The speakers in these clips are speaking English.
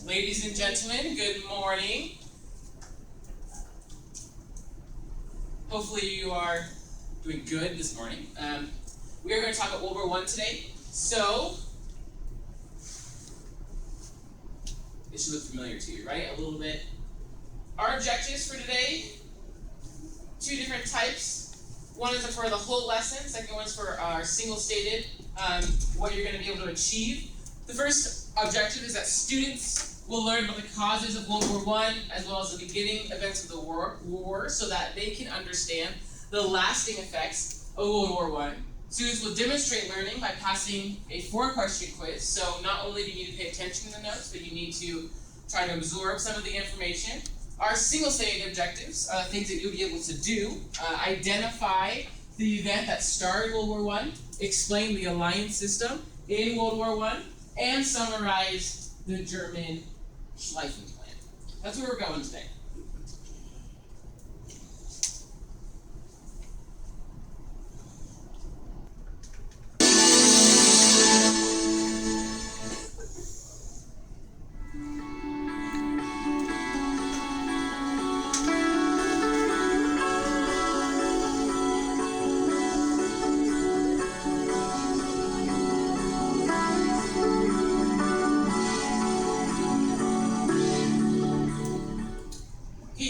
Ladies and gentlemen, good morning. Hopefully you are doing good this morning. We are going to talk about World War I today. So, it should look familiar to you, right? A little bit. Our objectives for today, two different types. One is for the whole lesson. Second one is for our single stated, what you're going to be able to achieve. The first objective is that students will learn about the causes of World War I, as well as the beginning events of the war, so that they can understand the lasting effects of World War I. Students will demonstrate learning by passing a 4-question quiz. So not only do you need to pay attention to the notes, but you need to try to absorb some of the information. Our single-stated objectives, things that you'll be able to do, identify the event that started World War I, explain the alliance system in World War I, and summarize the German Schleifen plan. That's where we're going today.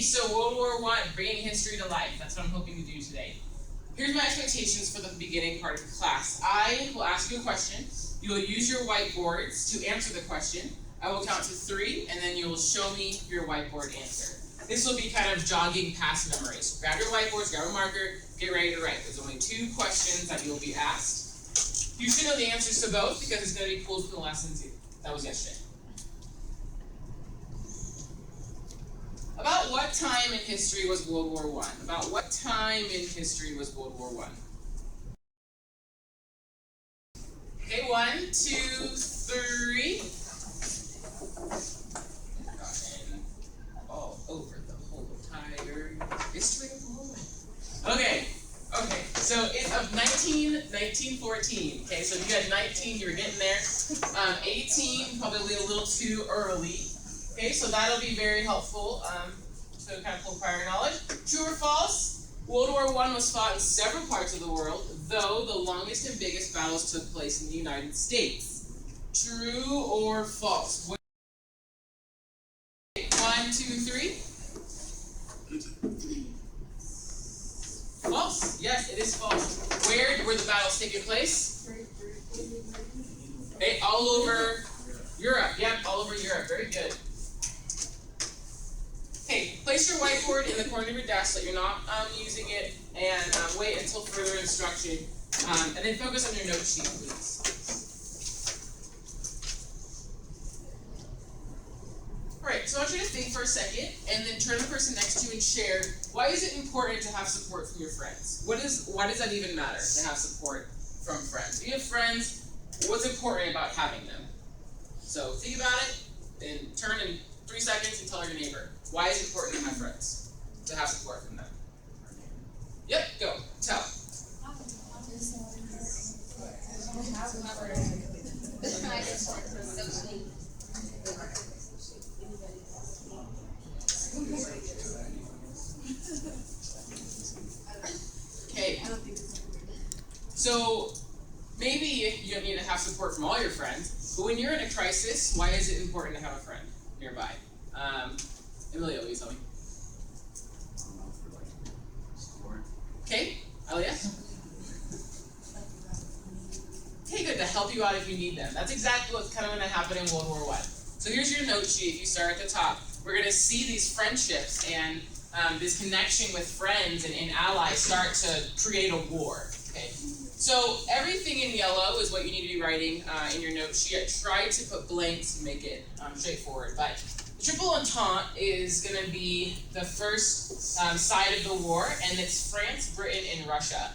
So World War I, bringing history to life. That's what I'm hoping to do today. Here's my expectations for the beginning part of the class. I will ask you a question. You will use your whiteboards to answer the question. I will count to 3, and then you will show me your whiteboard answer. This will be kind of jogging past memory. So grab your whiteboards, grab a marker, get ready to write. There's only 2 questions that you'll be asked. You should know the answers to both because it's going to be pulled from the lessons that was yesterday. About what time in history was World War I? About what time in history was World War I? Okay, 1, 2, 3. Gotten all over the whole entire history of the world. Okay. So it's of 1914. Okay, so if you had 19, you were getting there. 18, probably a little too early. Okay, so that'll be very helpful to kind of pull prior knowledge. True or false? World War I was fought in several parts of the world, though the longest and biggest battles took place in the United States. True or false? 1, 2, 3. False. Yes, it is false. Where were the battles taking place? Okay, all over Europe. Yep, all over Europe. Very good. Okay, place your whiteboard in the corner of your desk so you're not using it, and wait until further instruction. And then focus on your note sheet, please. Alright, so I want you to think for a second, and then turn to the person next to you and share, why is it important to have support from your friends? Why does that even matter, to have support from friends? If you have friends, what's important about having them? So think about it, and turn in 3 seconds and tell your neighbor. Why is it important to have friends? To have support from them? Yep, go. Tell. Okay. So maybe you don't need to have support from all your friends, but when you're in a crisis, why is it important to have a friend nearby? Emilio, will you tell me? Okay, Elia? Okay, good, to help you out if you need them. That's exactly what's kind of going to happen in World War I. So here's your note sheet. If you start at the top, we're going to see these friendships and this connection with friends and allies start to create a war. Okay. So everything in yellow is what you need to be writing in your note sheet. I tried to put blanks to make it straightforward, but the triple entente is going to be the first side of the war, and it's France, Britain, and Russia.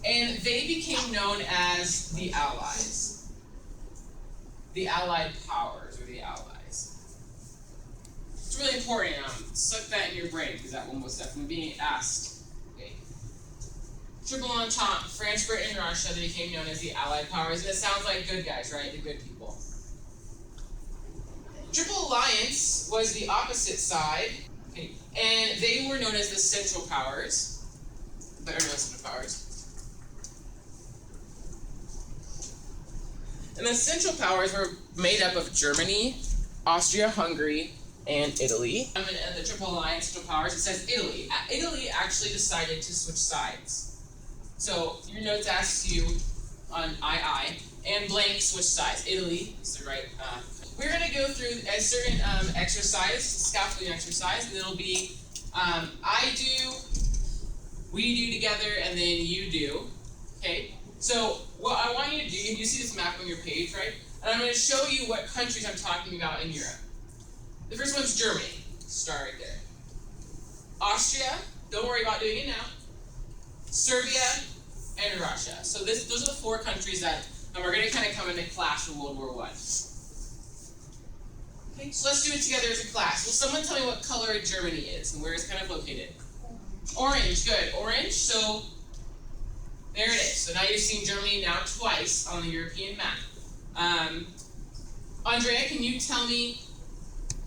And they became known as the Allies. The Allied powers, or the Allies. It's really important. Suck that in your brain, because that one was definitely being asked. Okay. Triple Entente, France, Britain, and Russia, they became known as the Allied powers. And it sounds like good guys, right? The good people. Triple Alliance was the opposite side, okay, and they were known as the Central Powers. Better known as Central Powers. And the Central Powers were made up of Germany, Austria, Hungary, and Italy. And the Triple Alliance, Central Powers, it says Italy. Italy actually decided to switch sides. So your notes asks you on II, and blank switch sides. Italy is the right. We're going to go through a certain exercise, scaffolding exercise, and it'll be I do, we do together, and then you do. Okay? So what I want you to do, you see this map on your page, right? And I'm going to show you what countries I'm talking about in Europe. The first one's Germany. Start right there. Austria, don't worry about doing it now. Serbia, and Russia. So those are the 4 countries that are going to kind of come into clash for World War I. Okay, so let's do it together as a class. Will someone tell me what color Germany is and where it's kind of located? Orange, good. Orange, so there it is. So now you've seen Germany now twice on the European map. Andrea, can you tell me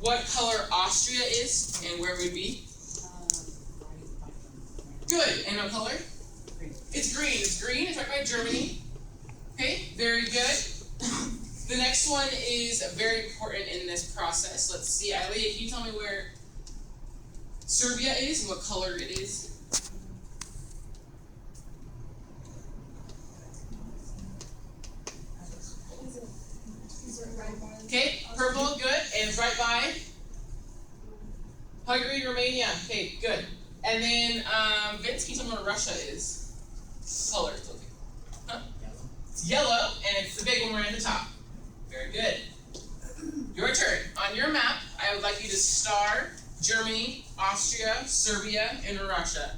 what color Austria is and where it would be? Good. And what color? Green. It's green. It's green. It's right by Germany. Okay, very good. The next one is very important in this process. Let's see, Ilea, can you tell me where Serbia is and what color it is? Okay, purple, good, and it's right by Hungary, Romania. Okay, good. And then Vince, can you tell me what Russia is? Color. Huh? It's yellow, and it's the big one right at the top. Very good. Your turn. On your map, I would like you to star Germany, Austria, Serbia, and Russia.